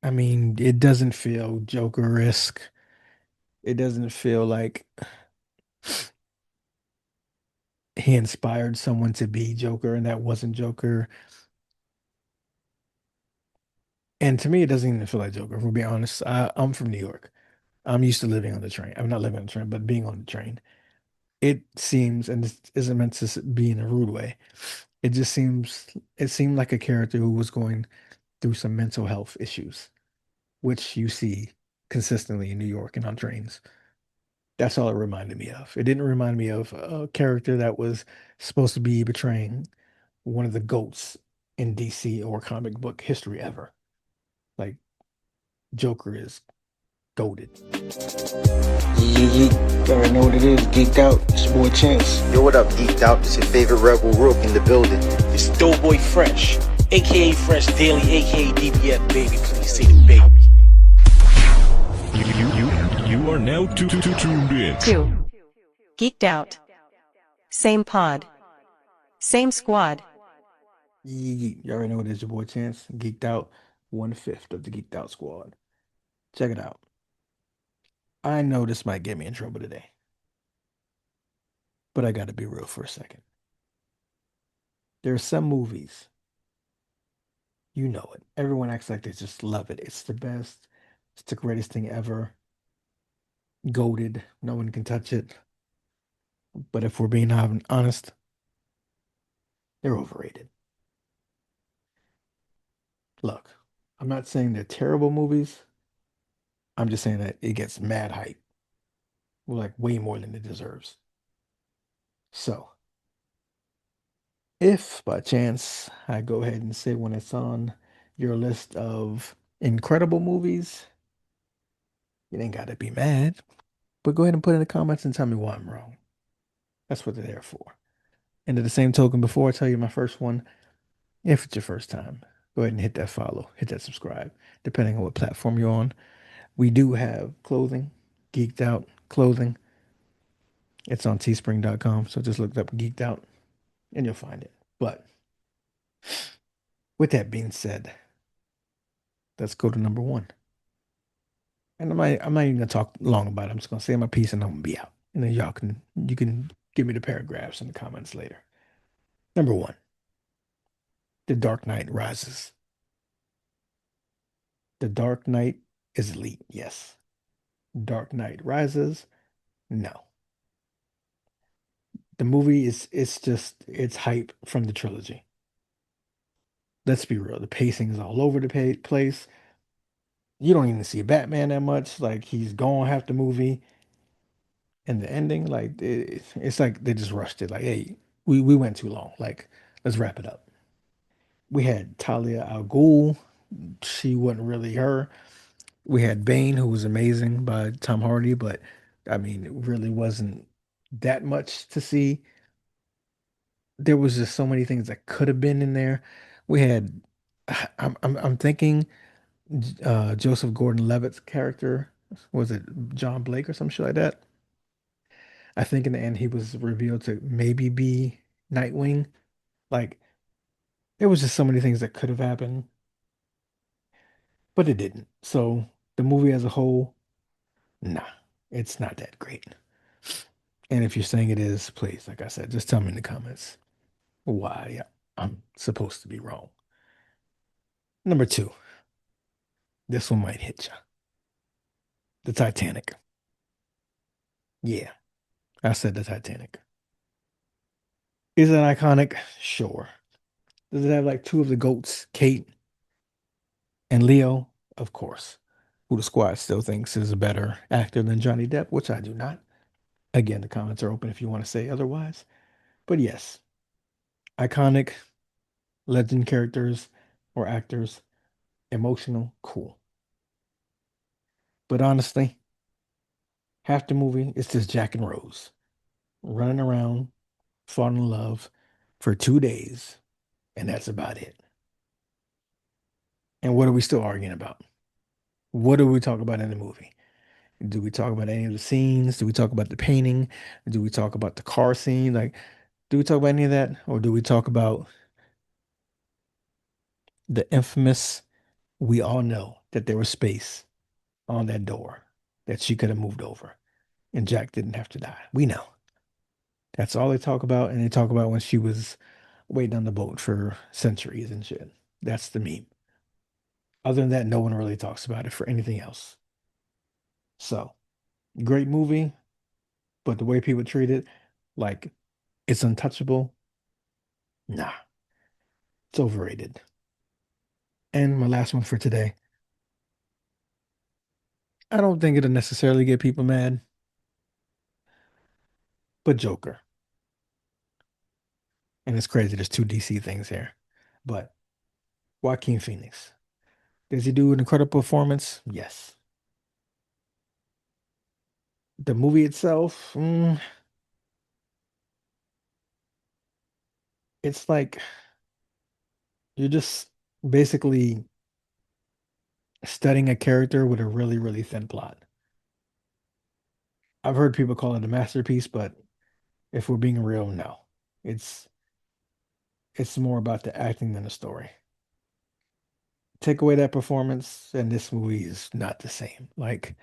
I mean, it doesn't feel Joker-esque. It doesn't feel like he inspired someone to be Joker and that wasn't Joker. And to me, it doesn't even feel like Joker, if we're being honest. I'm from New York. I'm used to living on the train. I'm not living on the train, but being on the train. It seems, and this isn't meant to be in a rude way, it just seems, it seemed like a character who was going through some mental health issues, which you see consistently in New York and on trains. That's all it reminded me of. It didn't remind me of a character that was supposed to be betraying one of the GOATs in DC or comic book history ever. Like Joker is goated. You already know what it is. Geeked out. It's your boy Chance. Yo, what up, Geeked Out? It's your favorite Rebel Rook in the building. It's Doughboy Fresh, aka Fresh Daily, aka DBF Baby. Please say the baby. You are now tuned in. 2. Geeked Out. Same pod. Same squad. You already know it is your boy Chance. Geeked out, 1/5 of the Geeked Out squad. Check it out. I know this might get me in trouble today, but I gotta be real for a second. There are some movies, you know it. Everyone acts like they just love it. It's the best. It's the greatest thing ever. Goated. No one can touch it. But if we're being honest, they're overrated. Look, I'm not saying they're terrible movies. I'm just saying that it gets mad hype, like way more than it deserves. So, if by chance I go ahead and say when it's on your list of incredible movies, you ain't got to be mad, but go ahead and put in the comments and tell me why I'm wrong. That's what they're there for. And at the same token, before I tell you my first one, if it's your first time, go ahead and hit that follow, hit that subscribe, depending on what platform you're on. We do have clothing, Geeked Out clothing. It's on teespring.com. So just look up Geeked Out and you'll find it. But with that being said, let's go to number one. And I'm not even gonna talk long about it. I'm just gonna say my piece and I'm gonna be out. And then you can give me the paragraphs in the comments later. Number one, The Dark Knight Rises. The Dark Knight is elite, yes. Dark Knight Rises, no. The movie is it's just it's hype from the trilogy. Let's be real. The pacing is all over the place. You don't even see Batman that much. Like he's gone half the movie, and the ending, like it's like they just rushed it. Like, hey, we went too long. Like, let's wrap it up. We had Talia al Ghul. She wasn't really her. We had Bane, who was amazing by Tom Hardy, but I mean, it really wasn't that much to see. There was just so many things that could have been in there. We had, I'm thinking Joseph Gordon-Levitt's character, was it John Blake or some shit like that? I think in the end he was revealed to maybe be Nightwing. Like there was just so many things that could have happened, but it didn't. So the movie as a whole, nah, it's not that great. And if you're saying it is, please, like I said, just tell me in the comments why I'm supposed to be wrong. Number two, this one might hit you. The Titanic. Yeah, I said the Titanic. Is it iconic? Sure. Does it have like two of the goats, Kate and Leo? Of course. Who the squad still thinks is a better actor than Johnny Depp, which I do not. Again, the comments are open if you want to say otherwise. But yes, iconic, legend characters or actors, emotional, cool. But honestly, half the movie is just Jack and Rose running around, falling in love for 2 days, and that's about it. And what are we still arguing about? What do we talk about in the movie? Do we talk about any of the scenes? Do we talk about the painting? Do we talk about the car scene? Like, do we talk about any of that? Or do we talk about the infamous, we all know that there was space on that door that she could have moved over and Jack didn't have to die. We know. That's all they talk about, and they talk about when she was waiting on the boat for centuries and shit. That's the meme. Other than that, no one really talks about it for anything else. So, great movie, but the way people treat it, like it's untouchable, nah, it's overrated. And my last one for today, I don't think it'll necessarily get people mad, but Joker. And it's crazy, there's two DC things here. But Joaquin Phoenix. Does he do an incredible performance? Yes. The movie itself, it's like you're just basically studying a character with a really, really thin plot. I've heard people call it a masterpiece, but if we're being real, no. It's it's more about the acting than the story. Take away that performance, and this movie is not the same. Like,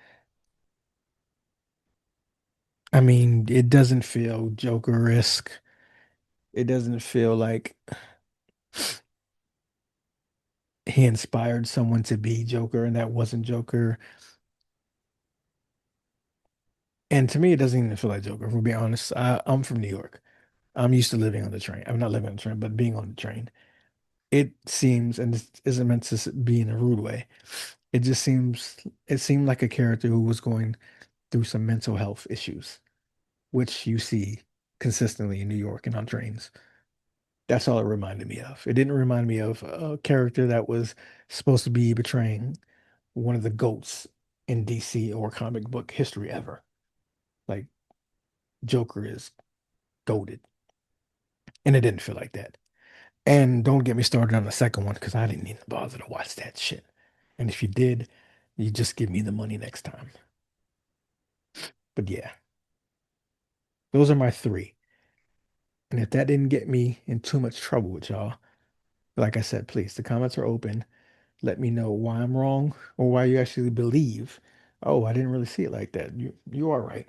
I mean, it doesn't feel Joker-esque. It doesn't feel like he inspired someone to be Joker and that wasn't Joker. And to me, it doesn't even feel like Joker, if we'll be honest. I'm from New York. I'm used to living on the train. I'm not living on the train, but being on the train. It seems, and this isn't meant to be in a rude way, it just seems, it seemed like a character who was going through some mental health issues, which you see consistently in New York and on trains. That's all it reminded me of. It didn't remind me of a character that was supposed to be betraying one of the GOATs in DC or comic book history ever. Like Joker is goated. And it didn't feel like that. And don't get me started on the second one because I didn't even bother to watch that shit. And if you did, you just give me the money next time. But yeah, those are my three. And if that didn't get me in too much trouble with y'all, like I said, please, the comments are open. Let me know why I'm wrong or why you actually believe, oh, I didn't really see it like that. You are right.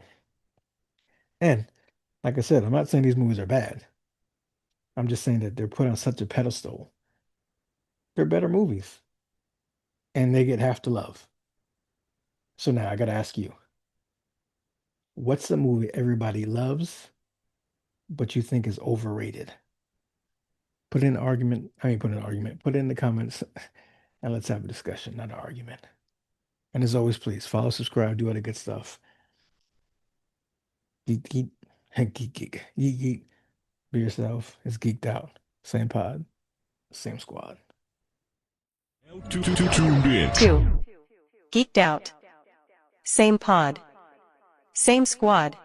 And like I said, I'm not saying these movies are bad. I'm just saying that they're put on such a pedestal. They're better movies and they get half the love. So now I gotta ask you, what's the movie everybody loves, but you think is overrated? Put in an argument. I mean, put in an argument. Put it in the comments and let's have a discussion, not an argument. And as always, please follow, subscribe, do all the good stuff. Geek, geek, geek, geek, geek, geek. Be yourself. It's geeked out. Same pod, same squad. Now tuned in. 2. Geeked out. Same pod. Same squad.